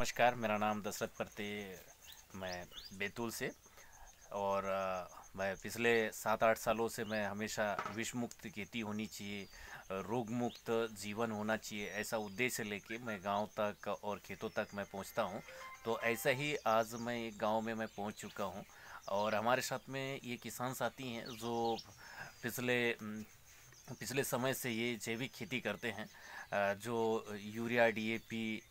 नमस्कार, मेरा नाम दशरथ परते, मैं बैतूल से। और मैं पिछले 7-8 सालों से मैं हमेशा विष मुक्त खेती होनी चाहिए, रोग मुक्त जीवन होना चाहिए, ऐसा उद्देश्य लेके मैं गांव तक और खेतों तक मैं पहुंचता हूं। तो ऐसा ही आज मैं एक गांव में मैं पहुंच चुका हूं और हमारे साथ में ये किसान साथी हैं जो पिछले पिछले समय से ये जैविक खेती करते हैं। जो यूरिया, डीएपी,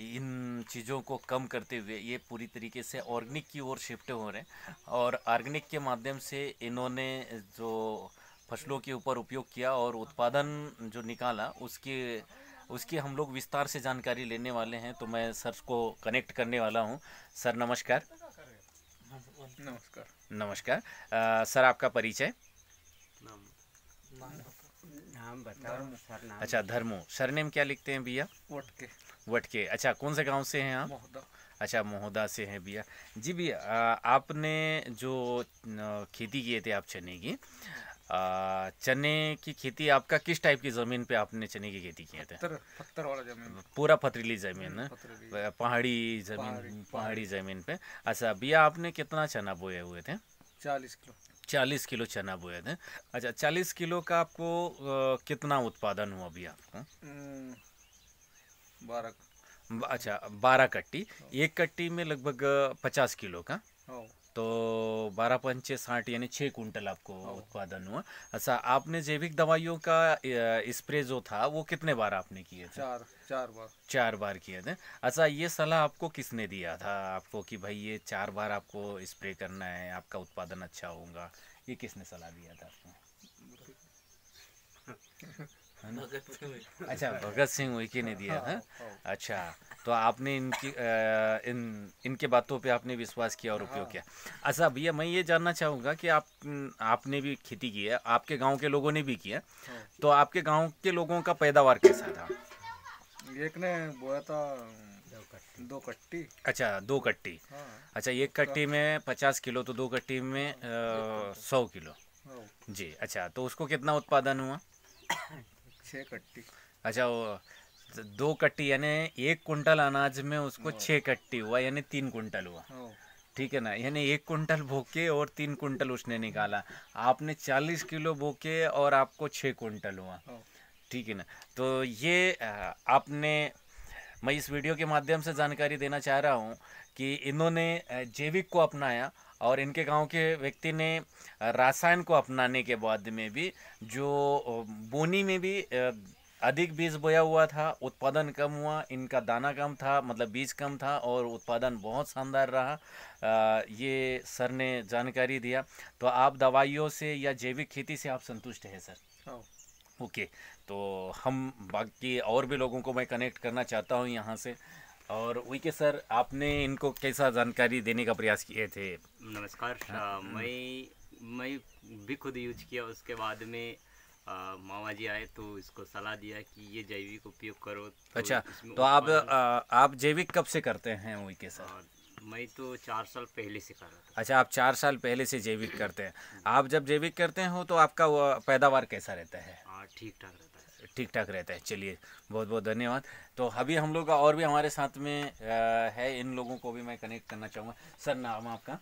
इन चीज़ों को कम करते हुए ये पूरी तरीके से ऑर्गेनिक की ओर शिफ्ट हो रहे हैं। और ऑर्गेनिक के माध्यम से इन्होंने जो फसलों के ऊपर उपयोग किया और उत्पादन जो निकाला, उसके उसकी हम लोग विस्तार से जानकारी लेने वाले हैं। तो मैं सर को कनेक्ट करने वाला हूं। सर नमस्कार। नमस्कार। नमस्कार। सर आपका परिचय। नाम बताओ सर। नाम अच्छा, धर्मो। सरनेम क्या लिखते हैं भैया? वटके। वटके। अच्छा, कौन से गांव से हैं आप? मोहदा। अच्छा, महोदा से हैं भैया। जी भैया, आपने जो खेती किए थे आप चने की, चने की खेती आपका किस टाइप की ज़मीन पे आपने चने की खेती किए थे? पत्थर वाला जमीन। पूरा पथरीली ज़मीन है? पथरीली। पहाड़ी ज़मीन, पहाड़ी ज़मीन पे। अच्छा भैया, आपने कितना चना बोए हुए थे? 40 किलो। 40 किलो चना बोए थे। अच्छा, 40 किलो का आपको कितना उत्पादन हुआ भैया आपको? 12। अच्छा, 12 कट्टी। एक कट्टी में लगभग 50 किलो का। हो। तो 12 पंचे 60, यानी 6 कुंटल आपको उत्पादन हुआ। अच्छा, आपने जैविक दवाइयों का स्प्रे जो था वो कितने बार आपने किए थे? 4 बार। 4 बार किए थे। अच्छा, ये सलाह आपको किसने दिया था आपको कि भाई ये 4 बार आपको स्प्रे करना है, आपका उत्पादन अच्छा होगा? ये किसने सलाह दिया था आपको? है ना? अच्छा, भगत सिंह उइके ने दिया था। अच्छा, तो आपने इनके बातों पे आपने विश्वास किया और उपयोग किया। अच्छा भैया, मैं ये जानना चाहूँगा कि आपने भी खेती की है, आपके गांव के लोगों ने भी किया, तो आपके गांव के लोगों का पैदावार कैसा था? एक ने बोया था 2 कट्टी। अच्छा, 2 कट्टी। हाँ। अच्छा, एक कट्टी में 50 किलो, तो 2 कट्टी में 100 किलो। हो। जी। अच्छा, तो उसको कितना उत्पादन हुआ? 6 कट्टी। अच्छा, वो 2 कट्टी यानी 1 कुंटल अनाज में उसको 6 कट्टी हुआ, यानी 3 कुंटल हुआ। हो। ठीक है ना? यानी 1 कुंटल बोके और 3 कुंटल उसने निकाला। आपने 40 किलो बोके और आपको 6 कुंटल हुआ। हो। ठीक है ना? तो ये आपने, मैं इस वीडियो के माध्यम से जानकारी देना चाह रहा हूँ कि इन्होंने जैविक को अपनाया और इनके गांव के व्यक्ति ने रासायन को अपनाने के बाद में भी जो बोनी में भी अधिक बीज बोया हुआ था, उत्पादन कम हुआ, इनका दाना कम था, मतलब बीज कम था और उत्पादन बहुत शानदार रहा। ये सर ने जानकारी दिया। तो आप दवाइयों से या जैविक खेती से आप संतुष्ट हैं सर? हो। ओके। तो हम बाकी और भी लोगों को मैं कनेक्ट करना चाहता हूँ यहाँ से। और वी के सर, आपने इनको कैसा जानकारी देने का प्रयास किए थे? नमस्कार। मैं भी खुद यूज किया। उसके बाद में मामा जी आए तो इसको सलाह दिया कि ये जैविक उपयोग करो। तो अच्छा, इसमें तो आप जैविक कब से करते हैं वी के सर? मैं तो 4 साल पहले से कर रहा था। अच्छा, आप 4 साल पहले से जैविक करते हैं। आप जब जैविक करते हो तो आपका पैदावार कैसा रहता है? ठीक ठाक रहता है। ठीक ठाक रहता है। चलिए, बहुत बहुत धन्यवाद। तो अभी हम लोग और भी हमारे साथ में है, इन लोगों को भी मैं कनेक्ट करना चाहूँगा। सर, नाम आपका?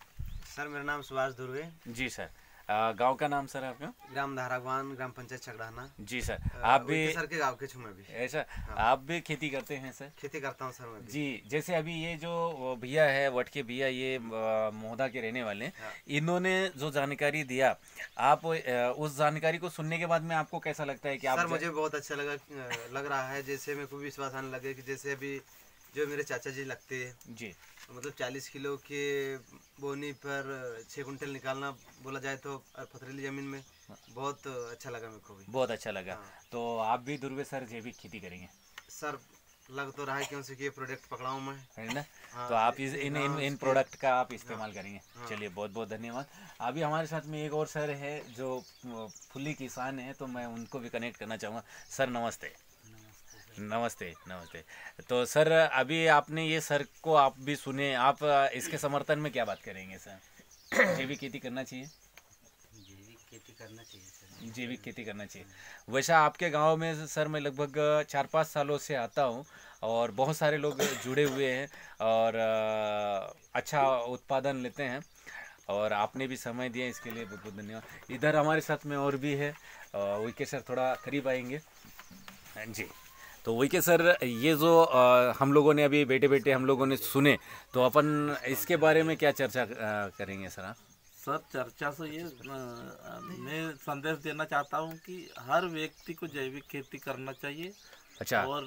सर, मेरा नाम सुभाष धुर्वे। जी सर। गांव का नाम सर आपका? ग्राम धारागवान, ग्राम पंचायत छकड़ाना। जी सर। आप भी सर के गांव के छू मैं भी। ऐसा? हाँ। आप भी खेती करते हैं सर? खेती करता हूँ सर मैं भी। जी। जैसे अभी ये जो भैया है, वटके भैया, ये मोहदा के रहने वाले हैं। हाँ। इन्होंने जो जानकारी दिया, आप उस जानकारी को सुनने के बाद में आपको कैसा लगता है कि आप सर, मुझे बहुत अच्छा लग रहा है। जैसे मेरे को भी विश्वास आने लगे कि जैसे अभी जो मेरे चाचा जी लगते हैं, जी, मतलब 40 किलो के बोनी पर 6 कुंटल निकालना बोला जाए तो पथरीली जमीन में बहुत अच्छा लगा मेरे को भी। बहुत अच्छा लगा। हाँ। तो आप भी दुर्वे सर जैविक खेती करेंगे? सर, लग तो रहा है क्यों से कि ये प्रोडक्ट पकड़ा हूँ मैं, है ना? हाँ। तो आप इन प्रोडक्ट का आप इस्तेमाल करेंगे। हाँ। चलिए, बहुत बहुत धन्यवाद। अभी हमारे साथ में एक और सर है जो फुल्ली किसान है, तो मैं उनको भी कनेक्ट करना चाहूँगा। सर नमस्ते। नमस्ते नमस्ते। तो सर, अभी आपने ये सर को आप भी सुने, आप इसके समर्थन में क्या बात करेंगे सर? जैविक खेती करना चाहिए? जैविक खेती करना चाहिए सर। जैविक खेती करना चाहिए। वैसा आपके गांव में सर मैं लगभग 4-5 सालों से आता हूं और बहुत सारे लोग जुड़े हुए हैं और अच्छा उत्पादन लेते हैं, और आपने भी समय दिया इसके लिए बहुत बहुत धन्यवाद। इधर हमारे साथ में और भी है, वीके सर थोड़ा करीब आएंगे जी। तो वीके सर, ये जो हम लोगों ने अभी बैठे बैठे हम लोगों ने सुने, तो अपन इसके बारे में क्या चर्चा करेंगे सर आप? सर, चर्चा से ये मैं संदेश देना चाहता हूँ कि हर व्यक्ति को जैविक खेती करना चाहिए। अच्छा। और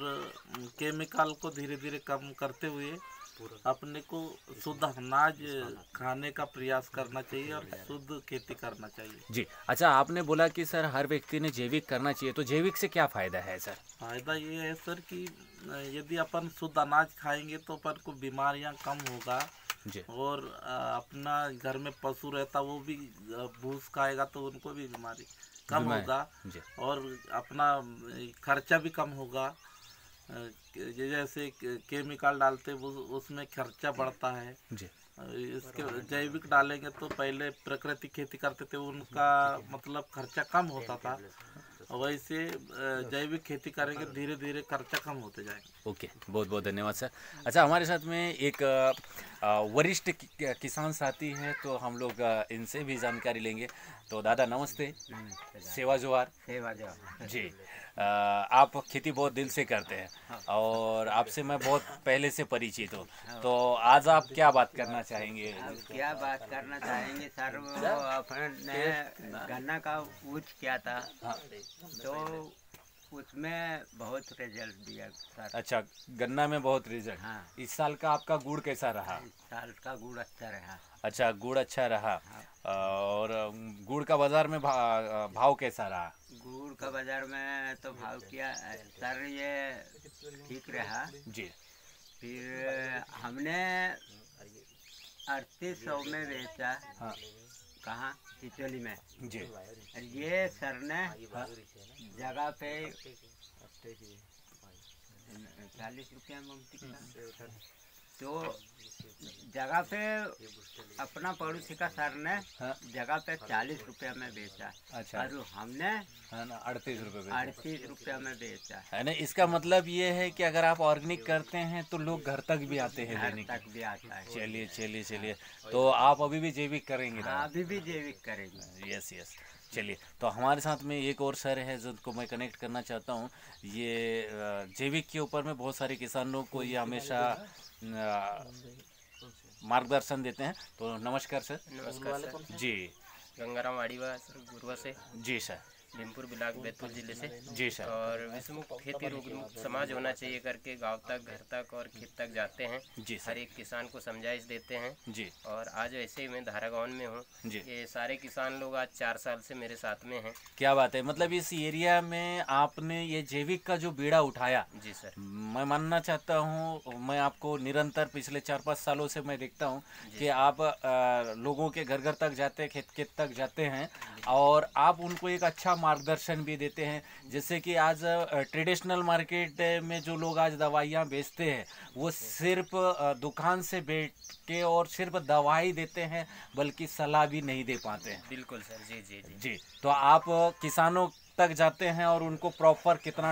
केमिकल को धीरे धीरे कम करते हुए अपने को शुद्ध अनाज खाने का प्रयास करना चाहिए और शुद्ध खेती करना चाहिए जी। अच्छा, आपने बोला कि सर हर व्यक्ति ने जैविक करना चाहिए, तो जैविक से क्या फ़ायदा है सर? फायदा ये है सर कि यदि अपन शुद्ध अनाज खाएंगे तो अपन को बीमारियां कम होगा जी। और अपना घर में पशु रहता वो भी भूस खाएगा तो उनको भी बीमारी कम होगा जी। और अपना खर्चा भी कम होगा। जैसे केमिकल डालते वो उसमें खर्चा बढ़ता है जी। इसके जैविक डालेंगे तो पहले प्राकृतिक खेती करते थे उनका मतलब खर्चा कम होता था, वैसे जैविक खेती करेंगे धीरे धीरे खर्चा कम होते जाएंगे। ओके, बहुत बहुत धन्यवाद सर। अच्छा, हमारे साथ में एक वरिष्ठ किसान साथी हैं, तो हम लोग इनसे भी जानकारी लेंगे। तो दादा नमस्ते। सेवा जोहार। सेवा जोहार जी। आप खेती बहुत दिल से करते हैं और आपसे मैं बहुत पहले से परिचित हूँ, तो आज आप क्या बात करना चाहेंगे? अब क्या बात करना चाहेंगे सर, वो अपने गन्ना का ऊँच किया था तो उसमें बहुत रिजल्ट दिया सर। अच्छा, गन्ना में बहुत रिजल्ट। हाँ। इस साल का आपका गुड़ कैसा रहा? इस साल का गुड़ अच्छा रहा। अच्छा, गुड़ अच्छा रहा। और गुड़ का बाजार में भाव कैसा रहा? गुड़ का बाजार में तो भाव किया सर ये ठीक रहा जी। फिर हमने 3800 में बेचा। हाँ। कहाँ? चिचोली में जी। ये सर ने जगह पे 40 रुपया में तो जगह पे अपना पड़ोसी का सर ने जगह पे 40 रुपया में बेचा। अच्छा। और हमने है ना 38 रुपये 38 रुपया में बेचा है ना। इसका मतलब ये है कि अगर आप ऑर्गेनिक करते हैं तो लोग घर तक भी आते हैं घर लेने तक भी आता है। चलिए चलिए चलिए, तो आप अभी भी जैविक करेंगे? हाँ, अभी भी जैविक करेंगे। Yes yes. चलिए, तो हमारे साथ में एक और सर है जिनको मैं कनेक्ट करना चाहता हूँ। ये जैविक के ऊपर में बहुत सारे किसानों को ये हमेशा मार्गदर्शन देते हैं। तो नमस्कार सर। नमस्कार सर। जी। गंगाराम वाड़ीवा सर, गुरुआ से। जी सर। भीमपुर ब्लॉक बैतूल जिले से। जी सर। और विश्वमुख खेती रोग मुक्त समाज होना चाहिए करके गांव तक, घर तक और खेत तक जाते हैं। जी सर। हर एक किसान को समझाइश देते हैं। जी। और आज ऐसे ही मैं धारागांव में हूँ। जी। ये सारे किसान लोग आज 4 साल से मेरे साथ में हैं। क्या बात है, मतलब इस एरिया में आपने ये जैविक का जो बीड़ा उठाया। जी सर। मैं मानना चाहता हूँ, मैं आपको निरंतर पिछले 4-5 सालों से मैं देखता हूँ कि आप लोगों के घर घर तक जाते हैं, खेत खेत तक जाते हैं और आप उनको एक अच्छा मार्गदर्शन भी देते हैं। जैसे कि आज ट्रेडिशनल मार्केट में जो लोग आज दवाइयाँ बेचते हैं वो सिर्फ दुकान से बैठ के और सिर्फ दवाई देते हैं, बल्कि सलाह भी नहीं दे पाते हैं। बिल्कुल सर। जी जी जी। जी। तो आप किसानों तक जाते हैं और उनको प्रॉपर कितना